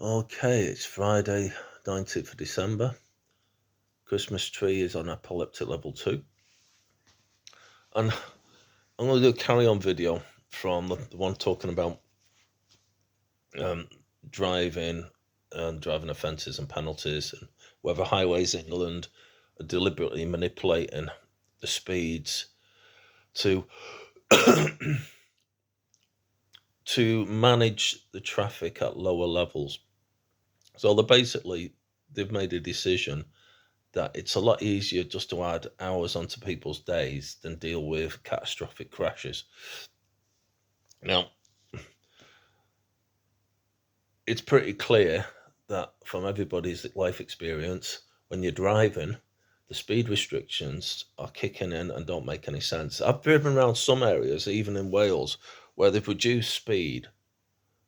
Okay, it's Friday, 19th of December. Christmas tree is on epileptic level 2. And I'm going to do a carry-on video from the one talking about um, driving and driving offences and penalties, and whether Highways England are deliberately manipulating the speeds to to manage the traffic at lower levels. So they've made a decision that it's a lot easier just to add hours onto people's days than deal with catastrophic crashes. Now, it's pretty clear that from everybody's life experience, when you're driving, the speed restrictions are kicking in and don't make any sense. I've driven around some areas, even in Wales, where they've reduced speed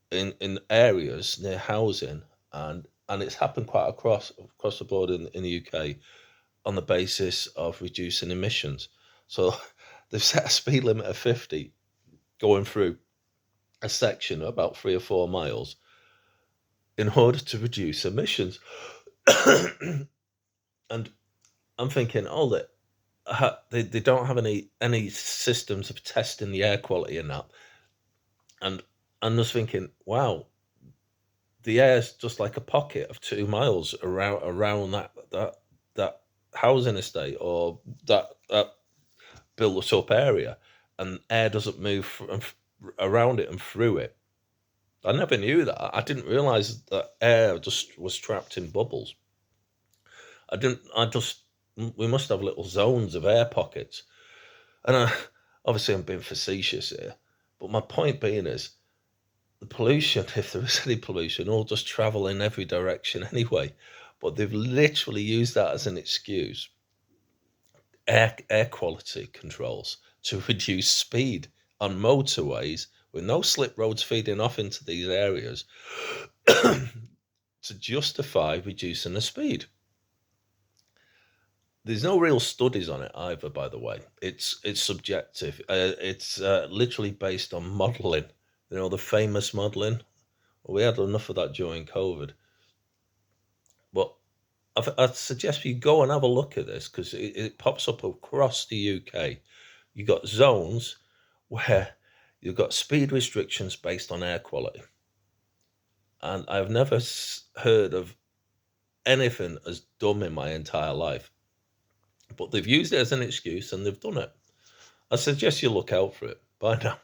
in areas near housing, and it's happened quite across the board in the UK on the basis of reducing emissions. So they've set a speed limit of 50 going through a section of about 3 or 4 miles in order to reduce emissions. And I'm thinking, oh, they don't have any systems of testing the air quality in that. And I'm just thinking, wow, the air's just like a pocket of 2 miles around that housing estate or that built up area, and air doesn't move around it and through it. I never knew that. I didn't realize that air just was trapped in bubbles. I didn't. I just. We must have little zones of air pockets, and obviously I'm being facetious here. But my point being is, the pollution, if there is any pollution, will just travel in every direction anyway. But they've literally used that as an excuse, air quality controls, to reduce speed on motorways with no slip roads feeding off into these areas to justify reducing the speed. There's no real studies on it either, by the way. It's subjective. It's literally based on modelling. You know, the famous modelling. Well, we had enough of that during COVID. But I'd suggest you go and have a look at this, because it pops up across the UK. You've got zones where you've got speed restrictions based on air quality. And I've never heard of anything as dumb in my entire life. But they've used it as an excuse and they've done it. I suggest you look out for it. Bye now.